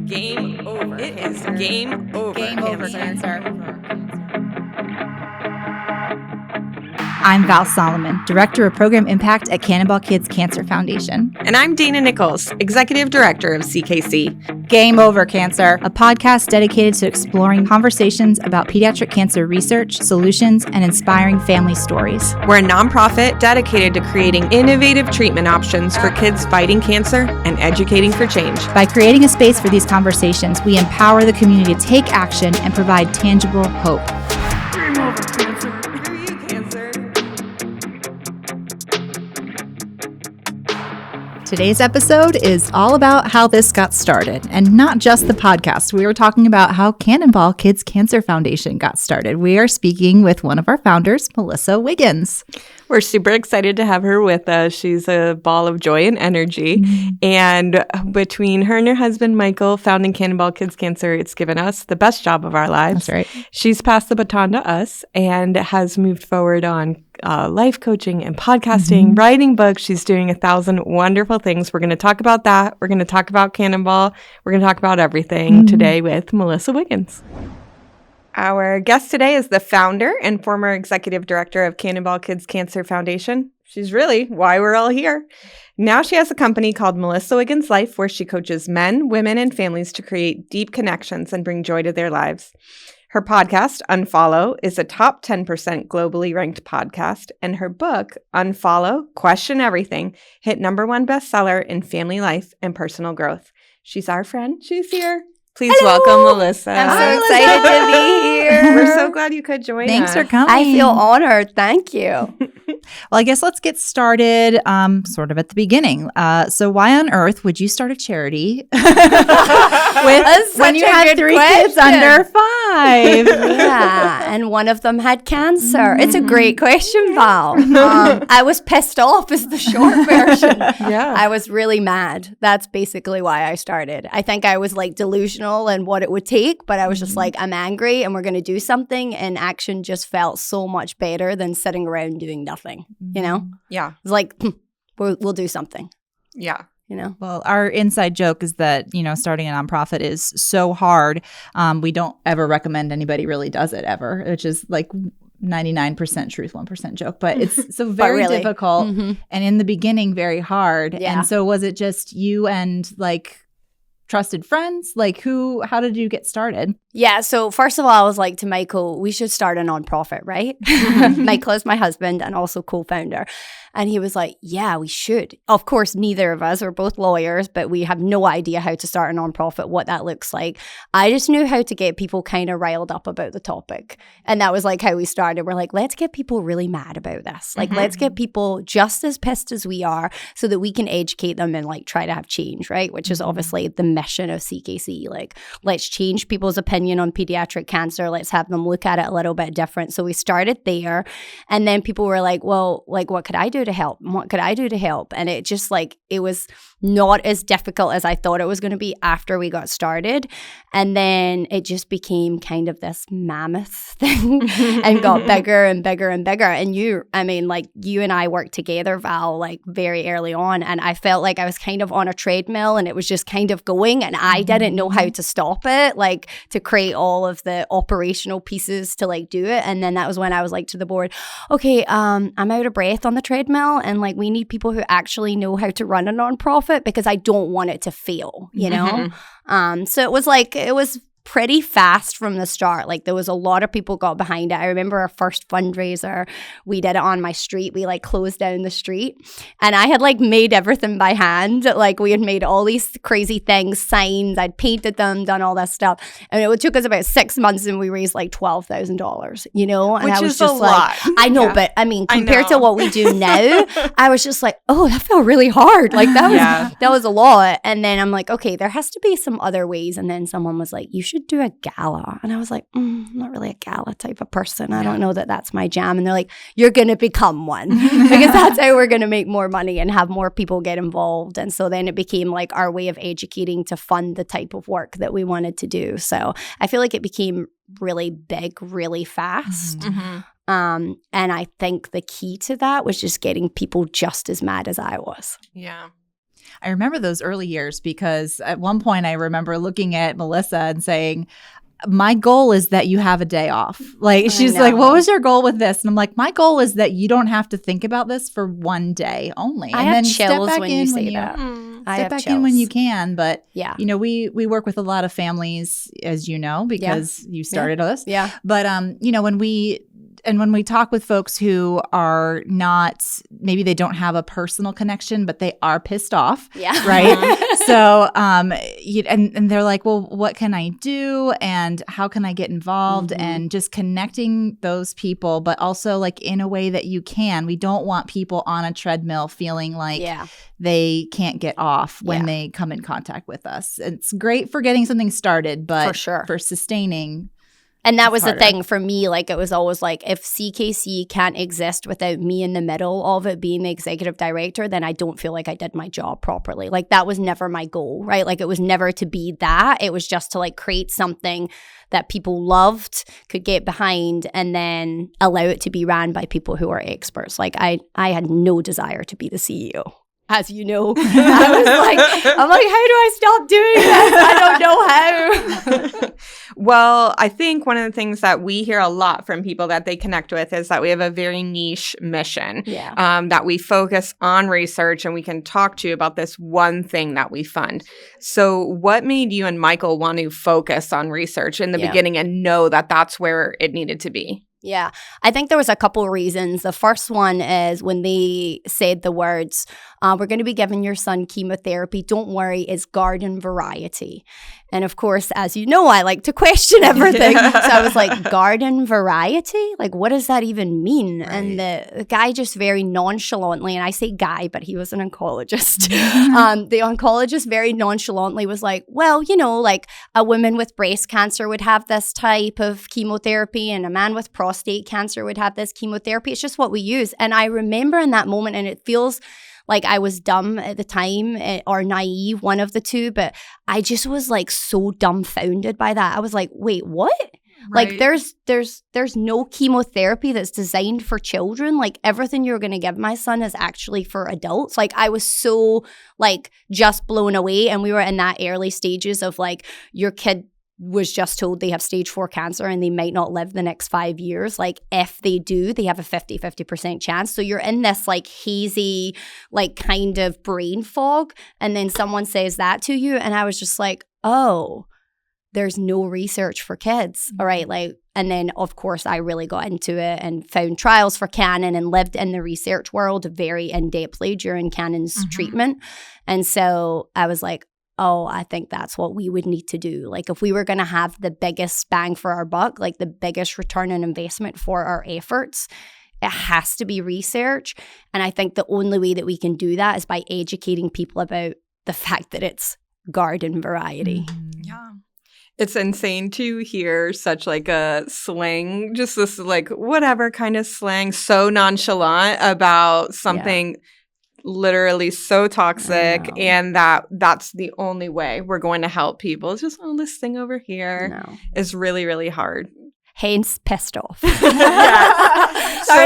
Game over. It is game over. Game over, cancer. I'm Val Solomon, Director of Program Impact at Cannonball Kids Cancer Foundation. And I'm Dana Nichols, Executive Director of CKC. Game Over Cancer, a podcast dedicated to exploring conversations about pediatric cancer research, solutions, and inspiring family stories. We're a nonprofit dedicated to creating innovative treatment options for kids fighting cancer and educating for change. By creating a space for these conversations, we empower the community to take action and provide tangible hope. Game over, cancer. Screw you, cancer. Today's episode is all about how this got started, and not just the podcast. We were talking about how Cannonball Kids Cancer Foundation got started. We are speaking with one of our founders, Melissa Wiggins. We're super excited to have her with us. She's a ball of joy and energy. Mm-hmm. And between her and her husband, Michael, founding Cannonball Kids Cancer, it's given us the best job of our lives. That's right. She's passed the baton to us and has moved forward on life coaching and podcasting, writing books. She's doing 1,000 wonderful things. We're going to talk about that. We're going to talk about Cannonball. We're going to talk about everything today with Melissa Wiggins. Our guest today is the founder and former executive director of Cannonball Kids Cancer Foundation. She's really why we're all here. Now she has a company called Melissa Wiggins Life, where she coaches men, women, and families to create deep connections and bring joy to their lives. Her podcast, Unfollow, is a top 10% globally ranked podcast, and her book, Unfollow, Question Everything, hit #1 bestseller in family life and personal growth. She's our friend. She's here. Please welcome Melissa. I'm so excited to be here. We're so glad you could join us. Thanks for coming. I feel honored. Thank you. Well, I guess let's get started sort of at the beginning. So why on earth would you start a charity when you had 3 kids under 5? Yeah, and one of them had cancer. It's a great question, Val. I was pissed off is the short version. Yeah. I was really mad. That's basically why I started. I think I was like delusional and what it would take, but I was just like, I'm angry and we're going to do something, and action just felt so much better than sitting around doing nothing, you know? Yeah. It's like, we'll do something. Yeah. You know? Well, our inside joke is that, starting a nonprofit is so hard. We don't ever recommend anybody really does it ever, which is like 99% truth, 1% joke. But it's so very really difficult and in the beginning very hard. Yeah. And so was it just you and like trusted friends? Like how did you get started? Yeah. So first of all, I was like to Michael, we should start a nonprofit, right? Michael is my husband and also co-founder. And he was like, yeah, we should. Of course, neither of us are both lawyers, but we have no idea how to start a nonprofit, what that looks like. I just knew how to get people kind of riled up about the topic. And that was like how we started. We're like, let's get people really mad about this. Like, let's get people just as pissed as we are so that we can educate them and like try to have change, right? Which is obviously the mission of CKC. Like, let's change people's opinion on pediatric cancer. Let's have them look at it a little bit different. So we started there. And then people were like, well, like, what could I do to help? What could I do to help? And it just like, it was not as difficult as I thought it was going to be after we got started. And then it just became kind of this mammoth thing and got bigger and bigger and bigger. And you and I worked together, Val, like very early on. And I felt like I was kind of on a treadmill and it was just kind of going, and I didn't know how to stop it, like to create all of the operational pieces to like do it. And then that was when I was like to the board, okay, I'm out of breath on the treadmill, and like we need people who actually know how to run a nonprofit because I don't want it to fail, you know? So it was pretty fast from the start. Like there was a lot of people got behind it. I remember our first fundraiser, we did it on my street. We like closed down the street, and I had like made everything by hand. Like we had made all these crazy things, signs, I'd painted them, done all that stuff. And it took us about 6 months and we raised like $12,000, you know? And which I was is just a like, lot. I know, Yeah. but I mean, compared to what we do now, I was just like, oh, that felt really hard. Like that was a lot. And then I'm like, okay, there has to be some other ways. And then someone was like, you should do a gala. And I was like, I'm not really a gala type of person. I don't know that that's my jam. And they're like, you're going to become one because that's how we're going to make more money and have more people get involved. And so then it became like our way of educating to fund the type of work that we wanted to do. So I feel like it became really big, really fast. And I think the key to that was just getting people just as mad as I was. Yeah. I remember those early years because at one point I remember looking at Melissa and saying, my goal is that you have a day off. Like, she's like, what was your goal with this? And I'm like, my goal is that you don't have to think about this for one day only. I and have then chills step back when in you when say you that. step back in when you can. But, yeah, you know, we work with a lot of families, as you know, because you started us. Yeah. But, you know, when we talk with folks who are not, maybe they don't have a personal connection, but they are pissed off, right? So, and they're like, well, what can I do? And how can I get involved? And just connecting those people, but also like in a way that you can. We don't want people on a treadmill feeling like they can't get off when they come in contact with us. It's great for getting something started, but for sustaining. And that was the thing for me. Like, it was always like, if CKC can't exist without me in the middle of it being the executive director, then I don't feel like I did my job properly. Like, that was never my goal, right? Like, it was never to be that. It was just to like create something that people loved, could get behind, and then allow it to be ran by people who are experts. Like, I had no desire to be the CEO. As you know, I'm like, how do I stop doing this? I don't know how. Well, I think one of the things that we hear a lot from people that they connect with is that we have a very niche mission, that we focus on research, and we can talk to you about this one thing that we fund. So what made you and Michael want to focus on research in the beginning and know that that's where it needed to be? Yeah, I think there was a couple of reasons. The first one is when they said the words, we're going to be giving your son chemotherapy. Don't worry, it's garden variety. And of course, as you know, I like to question everything. So I was like, garden variety? Like, what does that even mean? Right. And the guy just very nonchalantly, and I say guy, but he was an oncologist. The oncologist very nonchalantly was like, well, you know, like a woman with breast cancer would have this type of chemotherapy, and a man with prostate cancer would have this chemotherapy. It's just what we use. And I remember in that moment, and it feels like I was dumb at the time, or naive, one of the two, but I just was like so dumbfounded by that. I was like, wait, what? Right. Like there's no chemotherapy that's designed for children. Like, everything you're going to give my son is actually for adults. Like, I was so like just blown away. And we were in that early stages of like, your kid was just told they have stage 4 cancer and they might not live the next 5 years. Like, if they do, they have a 50% chance. So you're in this like hazy, like kind of brain fog. And then someone says that to you. And I was just like, oh, there's no research for kids. All right. Like, and then of course I really got into it and found trials for Cannon and lived in the research world very in-depthly during Cannon's treatment. And so I was like, oh, I think that's what we would need to do. Like, if we were going to have the biggest bang for our buck, like the biggest return on investment for our efforts, it has to be research. And I think the only way that we can do that is by educating people about the fact that it's garden variety. Yeah. It's insane to hear such like a slang, just this like whatever kind of slang, so nonchalant about something literally so toxic, and that's the only way we're going to help people. It's just, oh, this thing over here is really, really hard. Hence, pissed off. Sorry,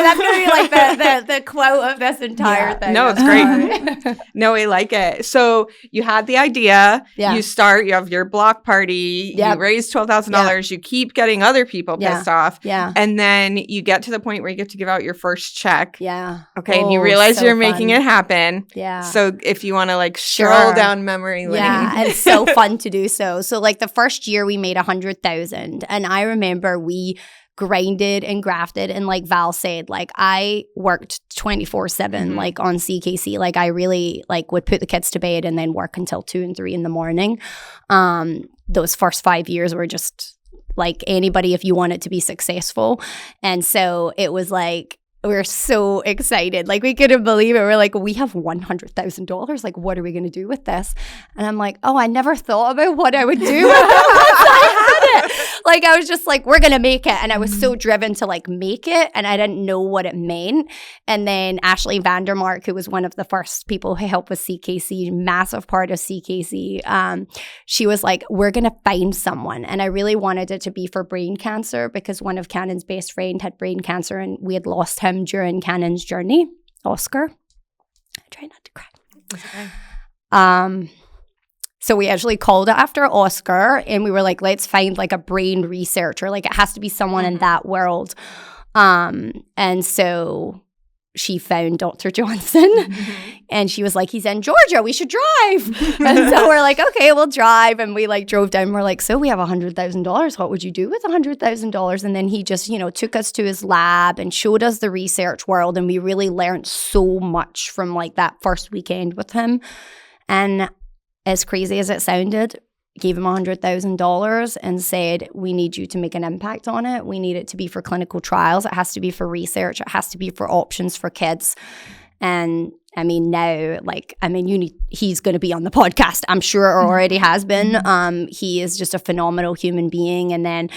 that's going to be like the quote of this entire thing. No, it's great. No, I like it. So you had the idea. You start. You have your block party. You raise $12,000. You keep getting other people pissed off. And then you get to the point where you get to give out your first check. Okay, and you realize you're making it happen. So if you want to like stroll down memory lane. And it's so fun to do so. So like the first year we made $100,000, and I remember we grinded and grafted, and like Val said, like I worked 24/7 like on CKC. Like I really like would put the kids to bed and then work until 2 and 3 in the morning. Those first 5 years were just like anybody if you want it to be successful. And so it was like, we were so excited. Like, we couldn't believe it. We're like, we have $100,000. Like, what are we going to do with this? And I'm like, oh, I never thought about what I would do with it once I had it. Like, I was just like, we're going to make it. And I was so driven to like make it. And I didn't know what it meant. And then Ashley Vandermark, who was one of the first people who helped with CKC, massive part of CKC, she was like, we're going to find someone. And I really wanted it to be for brain cancer, because one of Cannon's best friend had brain cancer and we had lost him during Cannon's journey, Oscar. I try not to cry. So we actually called it after Oscar, and we were like, let's find like a brain researcher. Like it has to be someone in that world. And so she found Dr. Johnson and she was like, he's in Georgia, we should drive. And so we're like, okay, we'll drive. And we like drove down. We're like, so we have $100,000. What would you do with $100,000? And then he just, took us to his lab and showed us the research world. And we really learned so much from like that first weekend with him. And as crazy as it sounded, gave him $100,000 and said, we need you to make an impact on it. We need it to be for clinical trials. It has to be for research. It has to be for options for kids. And I mean, now, he's going to be on the podcast. I'm sure it already has been. He is just a phenomenal human being. And then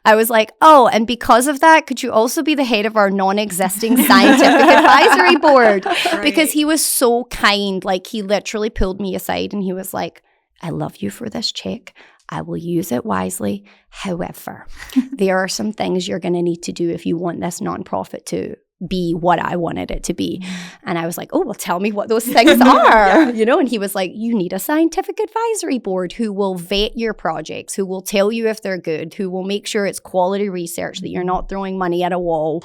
I was like, oh, and because of that, could you also be the head of our non-existing scientific advisory board? Right. Because he was so kind. Like, he literally pulled me aside and he was like, I love you for this check. I will use it wisely. However, there are some things you're going to need to do if you want this nonprofit to be what I wanted it to be. And I was like, oh, well, tell me what those things are, And he was like, you need a scientific advisory board who will vet your projects, who will tell you if they're good, who will make sure it's quality research, that you're not throwing money at a wall.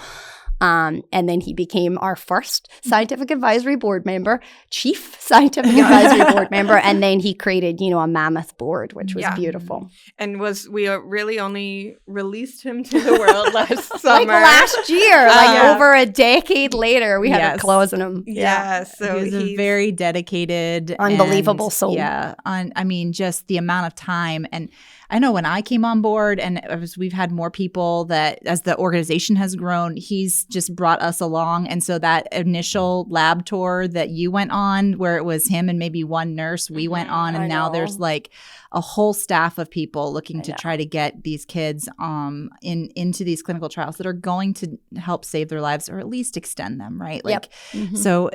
And then he became our first scientific advisory board member, chief scientific advisory board member. And then he created, a mammoth board, which was beautiful. And we really only released him to the world last summer. Like last year, over a decade later, we had a clause in him. Yeah. So he's a very dedicated, unbelievable soul. Yeah. Just the amount of time. And I know when I came on board, and we've had more people that as the organization has grown, he's just brought us along. And so that initial lab tour that you went on, where it was him and maybe one nurse, we went on, and now there's like a whole staff of people looking to try to get these kids into these clinical trials that are going to help save their lives or at least extend them, right? Like, so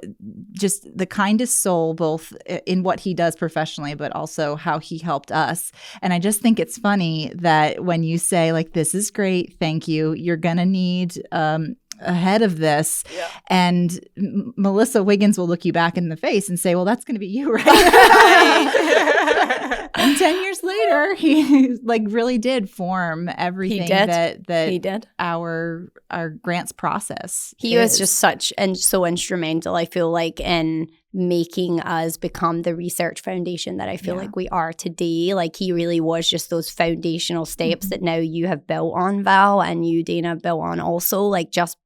just the kindest soul, both in what he does professionally, but also how he helped us. And I just think it's funny that when you say like, this is great, thank you, you're going to need ahead of this. Yeah. And Melissa Wiggins will look you back in the face and say, well, that's going to be you, right? And 10 years later, he really did form everything that he did. Our grants process. He was just so instrumental, I feel like, in making us become the research foundation that I feel like we are today. Like, he really was just those foundational steps that now you have built on, Val, and you, Dana, built on also, like just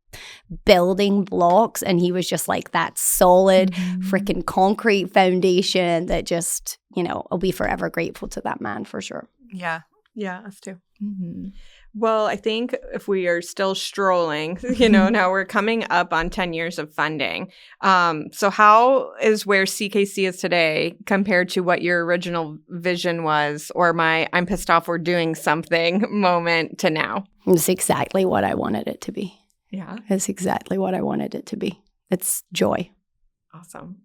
building blocks. And he was just like that solid freaking concrete foundation that just, I'll be forever grateful to that man for sure. Yeah, us too. Well, I think if we are still strolling, now we're coming up on 10 years of funding. So how is where CKC is today compared to what your original vision was, or my I'm pissed off we're doing something moment to now? It's exactly what I wanted it to be. Yeah. It's exactly what I wanted it to be. It's joy. Awesome.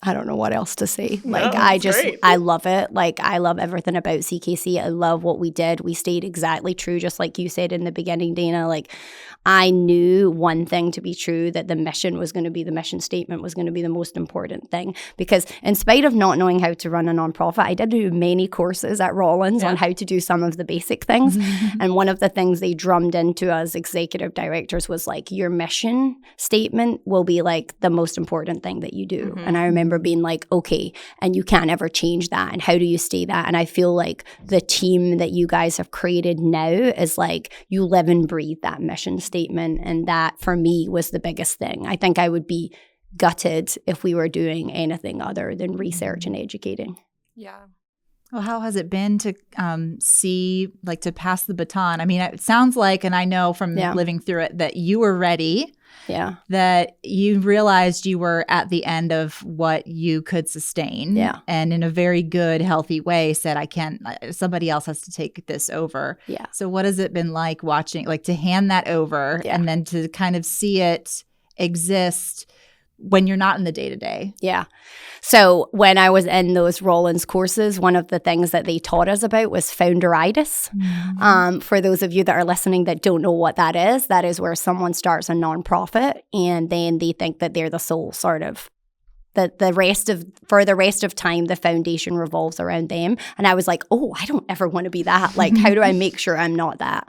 I don't know what else to say. I love it. Like, I love everything about CKC. I love what we did. We stayed exactly true, just like you said in the beginning, Dana. Like, I knew one thing to be true, that the mission statement was going to be the most important thing. Because in spite of not knowing how to run a nonprofit, I did do many courses at Rollins on how to do some of the basic things. And one of the things they drummed into us executive directors was like, your mission statement will be like the most important thing that you do. And I remember being like, okay, and you can't ever change that, and how do you stay that? And I feel like the team that you guys have created now is like, you live and breathe that mission statement, and that for me was the biggest thing. I think I would be gutted if we were doing anything other than research and educating. Yeah. Well, how has it been to see, like, to pass the baton? I mean, it sounds like, and I know from living through it, that you were ready. Yeah. That you realized you were at the end of what you could sustain. Yeah. And in a very good, healthy way said, somebody else has to take this over. Yeah. So what has it been like watching, like, to hand that over and then to kind of see it exist when you're not in the day-to-day? Yeah. So when I was in those Rollins courses, one of the things that they taught us about was founderitis. For those of you that are listening that don't know what that is where someone starts a nonprofit and then they think that they're the sole sort of the rest of time, the foundation revolves around them. And I was like, oh, I don't ever want to be that. Like, how do I make sure I'm not that?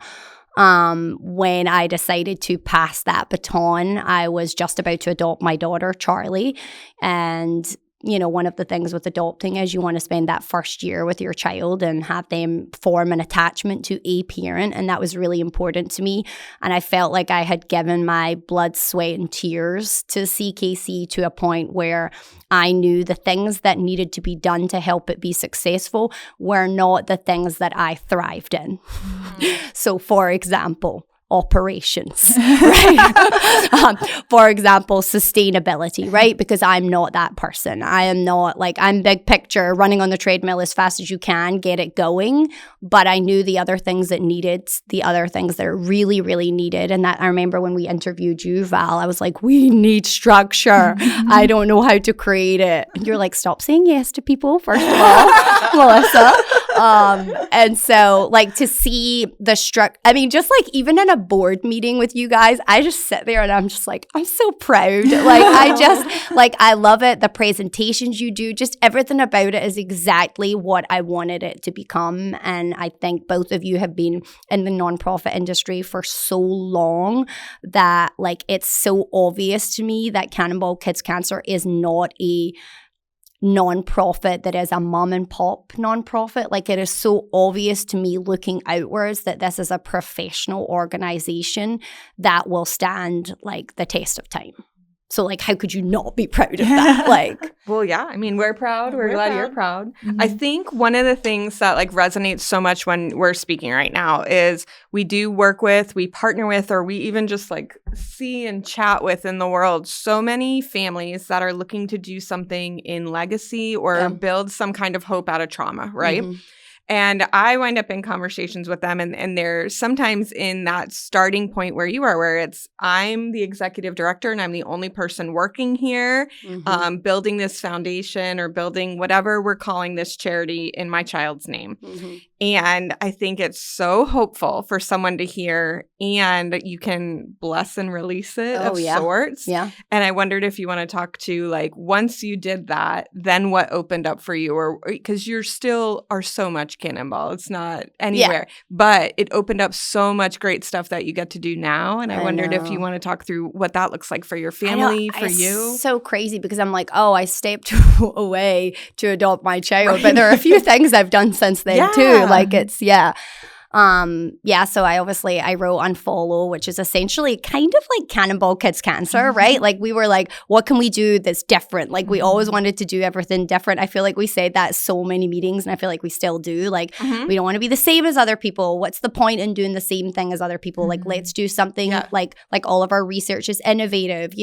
When I decided to pass that baton, I was just about to adopt my daughter, Charlie. And one of the things with adopting is you want to spend that first year with your child and have them form an attachment to a parent. And that was really important to me. And I felt like I had given my blood, sweat, and tears to CKC to a point where I knew the things that needed to be done to help it be successful were not the things that I thrived in. So, for example, operations, right? For example, sustainability, right? Because I'm not that person. I am not I'm big picture, running on the treadmill as fast as you can, get it going. But I knew the other things that are really, really needed. And that I remember when we interviewed you, Val, I was like, we need structure. I don't know how to create it. And you're like, stop saying yes to people, first of all, Melissa. And so to see the just even in a board meeting with you guys, I just sit there and I'm just like, I'm so proud. I love it. The presentations you do, just everything about it is exactly what I wanted it to become. And I think both of you have been in the nonprofit industry for so long that it's so obvious to me that Cannonball Kids Cancer is not a nonprofit that is a mom and pop nonprofit. It is so obvious to me looking outwards that this is a professional organization that will stand the test of time. So how could you not be proud of that? Well, yeah. I mean, we're proud. We're glad you're proud. Mm-hmm. I think one of the things that resonates so much when we're speaking right now is we partner with, or we even just see and chat with in the world so many families that are looking to do something in legacy or build some kind of hope out of trauma, right? Mm-hmm. And I wind up in conversations with them, and they're sometimes in that starting point where you are, where it's, I'm the executive director and I'm the only person working here, building this foundation or building whatever we're calling this charity in my child's name. Mm-hmm. And I think it's so hopeful for someone to hear, and you can bless and release it sorts. Yeah. And I wondered if you want to talk to once you did that, then what opened up for you, or because you're still are so much Cannonball. It's not anywhere, but it opened up so much great stuff that you get to do now. And I wondered if you want to talk through what that looks like for your family, for you. It's so crazy because I'm I stepped away to adopt my child, but there are a few things I've done since then too. So I wrote Unfollow, which is essentially kind of like Cannonball Kids Cancer, right? We were what can we do that's different? We always wanted to do everything different. I feel we say that so many meetings, and I feel we still do. We don't want to be the same as other people. What's the point in doing the same thing as other people? Let's do something like all of our research is innovative,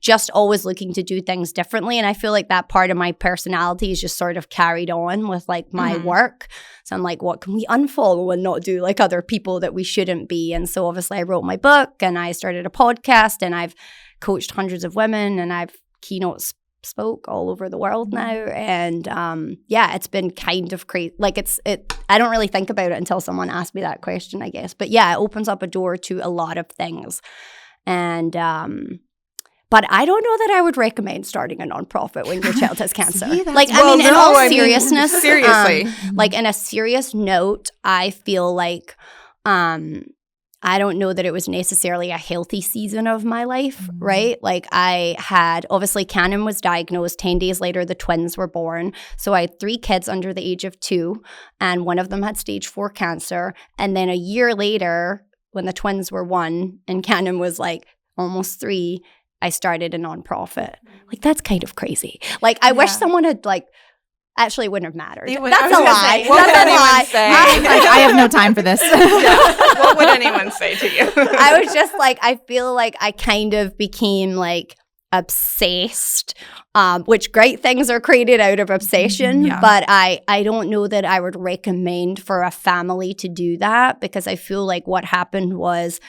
just always looking to do things differently. And I feel that part of my personality is just sort of carried on with my work. So I'm what can we unfollow and not do like other people that we shouldn't be? And so obviously I wrote my book, and I started a podcast, and I've coached hundreds of women, and I've keynote spoke all over the world now. And it's been kind of crazy. I don't really think about it until someone asks me that question, I guess. But yeah, it opens up a door to a lot of things. And but I don't know that I would recommend starting a nonprofit when your child has cancer. In all seriousness, seriously, in a serious note, I feel I don't know that it was necessarily a healthy season of my life, right? I had, obviously Cannon was diagnosed, 10 days later the twins were born. So I had 3 kids under the age of 2, and one of them had stage 4 cancer. And then a year later, when the twins were 1 and Cannon was almost 3, I started a nonprofit. That's kind of crazy. I wish someone had actually, it wouldn't have mattered. That's a lie. What would anyone say? I have no time for this. What would anyone say to you? I was just I feel I kind of became obsessed, which great things are created out of obsession. Yeah. But I don't know that I would recommend for a family to do that, because I feel what happened was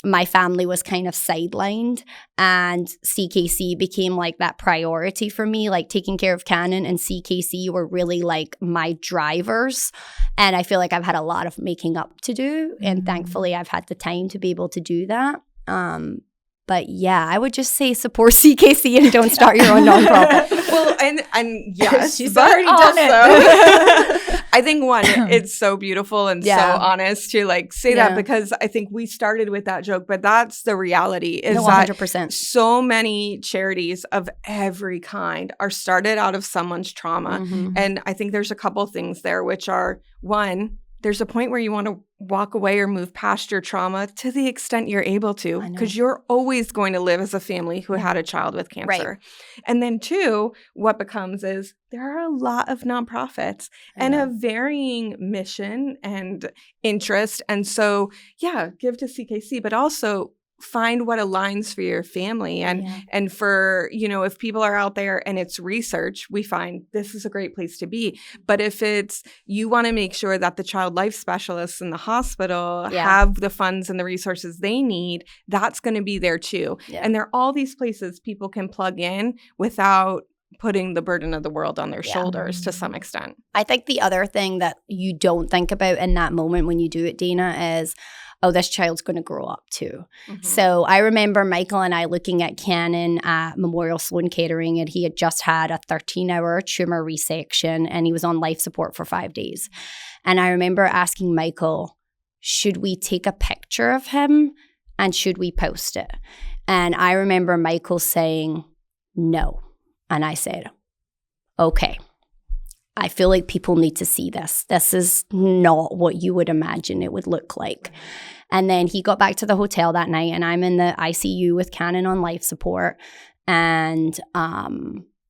my family was kind of sidelined, and CKC became that priority for me. Taking care of Cannon and CKC were really my drivers. And I feel I've had a lot of making up to do. And thankfully I've had the time to be able to do that. But But yeah, I would just say support CKC and don't start your own nonprofit. Well, and yes, She's but already done it. I think it's so beautiful and so honest to like say that, because I think we started with that joke, but that's the reality is 100%. that so many charities of every kind are started out of someone's trauma. Mm-hmm. And I think there's a couple things there, which are, one, there's a point where you want to walk away or move past your trauma to the extent you're able to, because you're always going to live as a family who had a child with cancer. Right. And then two, what becomes is there are a lot of nonprofits and a varying mission and interest. And so, give to CKC, but also find what aligns for your family. And for, if people are out there and it's research, we find this is a great place to be. But if it's, you want to make sure that the child life specialists in the hospital have the funds and the resources they need, that's going to be there too. Yeah. And there are all these places people can plug in without putting the burden of the world on their shoulders to some extent. I think the other thing that you don't think about in that moment when you do it, Dana, is, oh, this child's going to grow up too. Mm-hmm. So I remember Michael and I looking at Cannon at Memorial Sloan Kettering, and he had just had a 13-hour tumor resection and he was on life support for 5 days. And I remember asking Michael, should we take a picture of him and should we post it? And I remember Michael saying no. And I said, okay. I feel like people need to see this. This is not what you would imagine it would look like. And then he got back to the hotel that night, and I'm in the ICU with Cannon on life support. And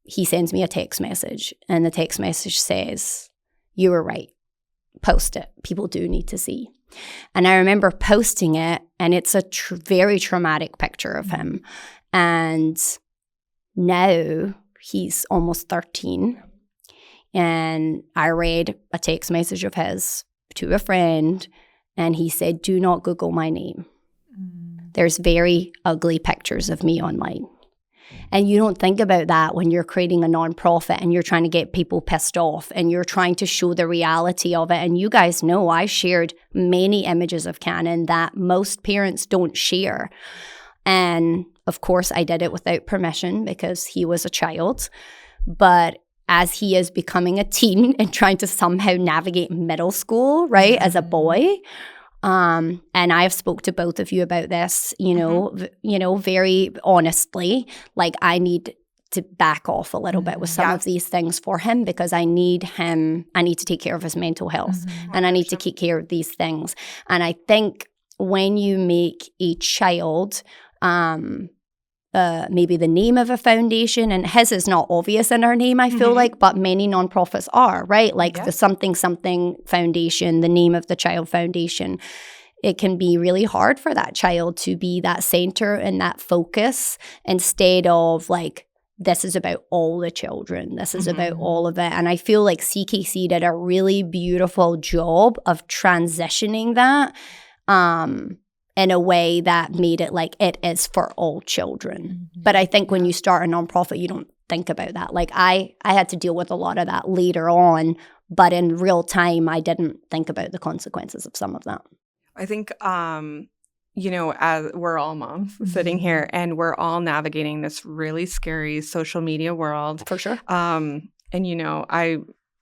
he sends me a text message, and the text message says, you were right. Post it. People do need to see. And I remember posting it, and it's a very traumatic picture of him. And now he's almost 13. And I read a text message of his to a friend, and he said, do not Google my name. There's very ugly pictures of me online. And you don't think about that when you're creating a nonprofit and you're trying to get people pissed off and you're trying to show the reality of it. And you guys know I shared many images of Cannon that most parents don't share. And of course, I did it without permission because he was a child. But as he is becoming a teen and trying to somehow navigate middle school, right, as a boy. And I have spoke to both of you about this, very honestly, like I need to back off a little bit with some of these things for him because I need to take care of his mental health and I need to take care of these things. And I think when you make a child, maybe the name of a foundation, and his is not obvious in our name, I feel like, but many nonprofits are, right? Like the something foundation, the name of the child foundation. It can be really hard for that child to be that center and that focus instead of like, this is about all the children. This is about all of it. And I feel like CKC did a really beautiful job of transitioning that in a way that made it like it is for all children. But I think when you start a nonprofit, you don't think about that. Like I had to deal with a lot of that later on, but in real time, I didn't think about the consequences of some of that. I think, as we're all moms sitting here and we're all navigating this really scary social media world. For sure. I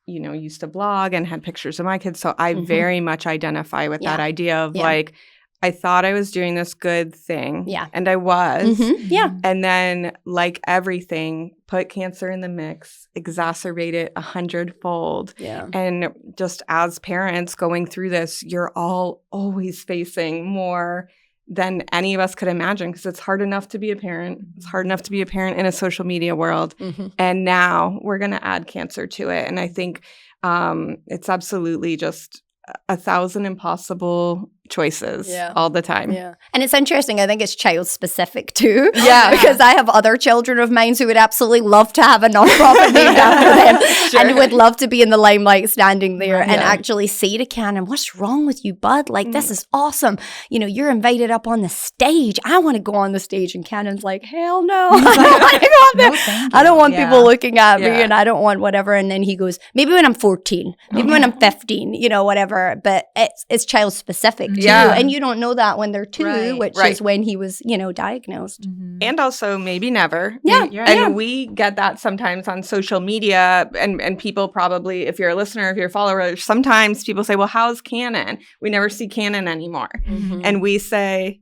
used to blog and had pictures of my kids. So I very much identify with that idea of like, I thought I was doing this good thing. Yeah. And I was. Yeah. And then, like everything, put cancer in the mix, exacerbate it 100-fold. Yeah. And just as parents going through this, you're all always facing more than any of us could imagine because it's hard enough to be a parent. It's hard enough to be a parent in a social media world. And now we're going to add cancer to it. And I think it's absolutely just 1,000 impossible choices all the time. Yeah. And it's interesting. I think it's child specific too. Yeah. Because I have other children of mine who would absolutely love to have a nonprofit named after them and would love to be in the limelight standing there and actually say to Cannon, what's wrong with you, bud? Like, this is awesome. You're invited up on the stage. I want to go on the stage. And Cannon's like, hell no. I don't want to go up there. I don't want people looking at me and I don't want whatever. And then he goes, maybe when I'm 14, maybe when I'm 15, whatever. But it's child specific. too. Yeah. And you don't know that when they're 2, Right. which Right. is when he was, diagnosed. And also maybe never. Yeah. And we get that sometimes on social media, and people probably, if you're a listener, if you're a follower, sometimes people say, well, how's Cannon? We never see Cannon anymore. Mm-hmm. And we say,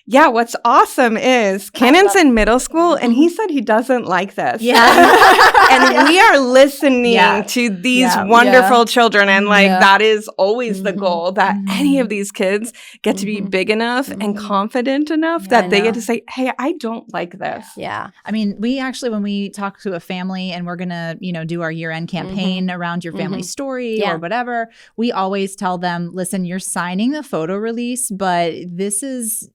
yeah, what's awesome is Cannon's in middle school, and he said he doesn't like this. And we are listening to these wonderful children, and that is always the goal, that any of these kids get to be big enough and confident enough that they get to say, hey, I don't like this. Yeah. I mean, we actually, when we talk to a family and we're going to, do our year-end campaign around your family story or whatever, we always tell them, listen, you're signing the photo release, but this is,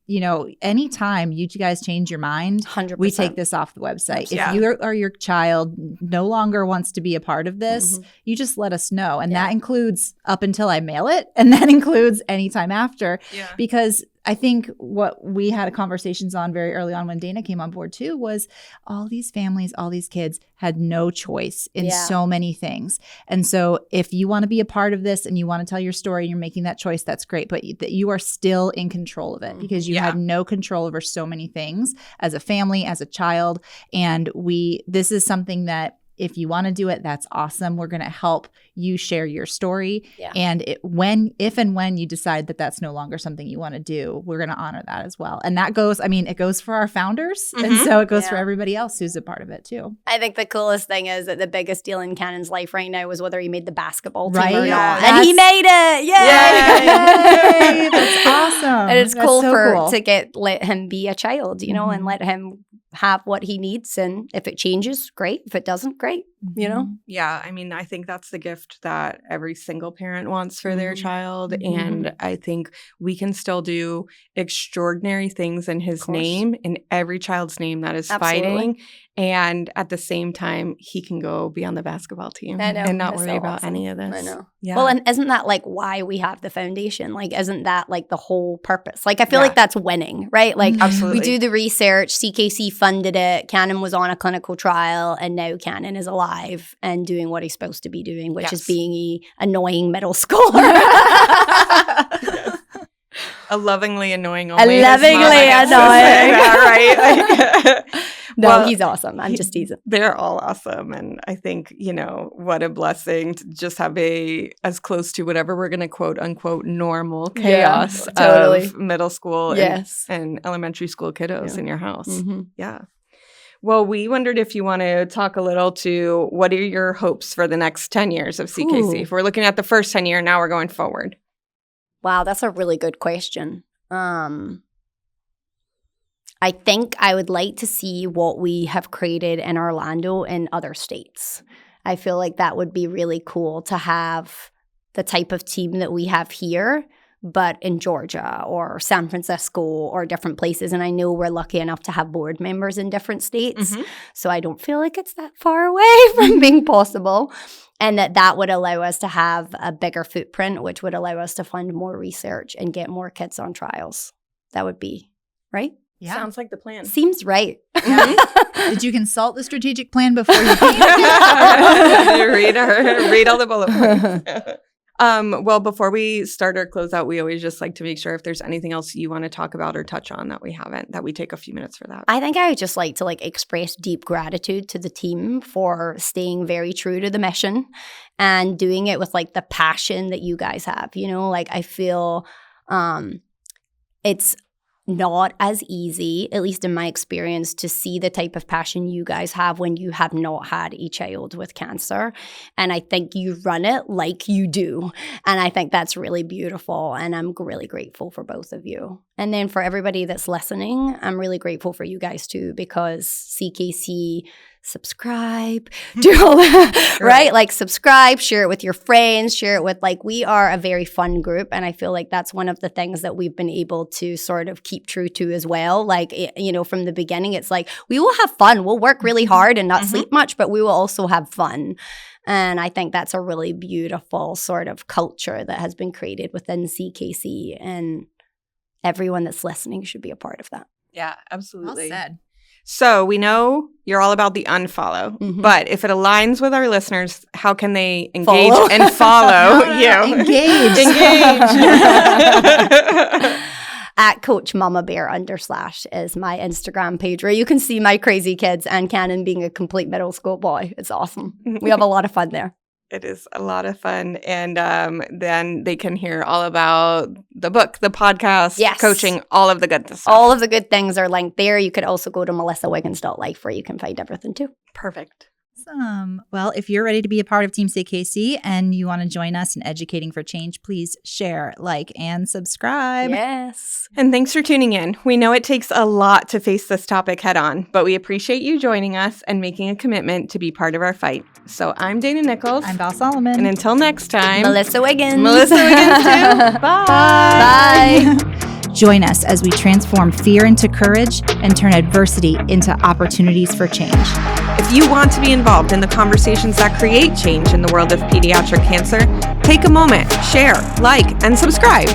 anytime you guys change your mind, 100%. we take this off the website. Yeah. If you or your child no longer wants to be a part of this, you just let us know. And that includes up until I mail it. And that includes anytime after. Yeah. Because I think what we had conversations on very early on when Dana came on board too was all these families, all these kids had no choice in so many things. And so if you want to be a part of this and you want to tell your story and you're making that choice, that's great. But you are still in control of it because you had no control over so many things as a family, as a child. And this is something that if you want to do it, that's awesome. We're going to help you share your story. Yeah. And if and when you decide that that's no longer something you want to do, we're going to honor that as well. And that goes, it goes for our founders. And so it goes for everybody else who's a part of it too. I think the coolest thing is that the biggest deal in Cannon's life right now was whether he made the basketball team or not. And he made it. Yay! That's awesome. And it's that's cool cool. to let him be a child, and let him have what he needs. And if it changes, great. If it doesn't, great. Yeah. I think that's the gift that every single parent wants for their child. And I think we can still do extraordinary things in his name, in every child's name that is fighting. And at the same time, he can go be on the basketball team and not worry about any of this. I know. Yeah. Well, and isn't that why we have the foundation? Isn't that the whole purpose? I feel like that's winning, right? Absolutely. We do the research, CKC funded it, Cannon was on a clinical trial, and now Cannon is alive and doing what he's supposed to be doing, which is being an annoying middle schooler. A lovingly annoying. Only lovingly annoying. Right? No, he's awesome. I'm just teasing. They're all awesome. And I think, what a blessing to just have as close to whatever we're going to quote unquote normal chaos of middle school and elementary school kiddos in your house. Yeah. Well, we wondered if you want to talk a little to what are your hopes for the next 10 years of CKC? If we're looking at the first 10 year, now we're going forward. Wow, that's a really good question. I think I would like to see what we have created in Orlando in other states. I feel like that would be really cool to have the type of team that we have here, but in Georgia or San Francisco or different places. And I know we're lucky enough to have board members in different states. So I don't feel like it's that far away from being possible. And that would allow us to have a bigger footprint, which would allow us to fund more research and get more kids on trials. That would be, right? Yeah. Sounds like the plan. Seems right. Yeah. Did you consult the strategic plan before you came? Read all the bullet points. Well, before we start or close out, we always just like to make sure if there's anything else you want to talk about or touch on that we haven't, that we take a few minutes for that. I think I would just like to express deep gratitude to the team for staying very true to the mission and doing it with the passion that you guys have. I feel it's not as easy, at least in my experience, to see the type of passion you guys have when you have not had a child with cancer. And I think you run it like you do. And I think that's really beautiful. And I'm really grateful for both of you. And then for everybody that's listening, I'm really grateful for you guys too, because CKC, subscribe, do all that, right? Subscribe, share it with your friends, share it with, we are a very fun group. And I feel like that's one of the things that we've been able to sort of keep true to as well. From the beginning, it's we will have fun. We'll work really hard and not sleep much, but we will also have fun. And I think that's a really beautiful sort of culture that has been created within CKC. And everyone that's listening should be a part of that. Yeah, absolutely. Well said. So we know you're all about the unfollow, but if it aligns with our listeners, how can they engage and follow you? Engage. At Coach Mama Bear / is my Instagram page where you can see my crazy kids and Cannon being a complete middle school boy. It's awesome. We have a lot of fun there. It is a lot of fun. And then they can hear all about the book, the podcast, coaching, all of the good stuff. All of the good things are linked there. You could also go to melissawiggins.life where you can find everything too. Perfect. Awesome. Well, if you're ready to be a part of Team CKC and you want to join us in educating for change, please share, like, and subscribe. Yes. And thanks for tuning in. We know it takes a lot to face this topic head on, but we appreciate you joining us and making a commitment to be part of our fight. So I'm Dana Nichols. I'm Val Solomon. And until next time, Melissa Wiggins. Melissa Wiggins too. Bye. Bye. Join us as we transform fear into courage and turn adversity into opportunities for change. If you want to be involved in the conversations that create change in the world of pediatric cancer, take a moment, share, like, and subscribe.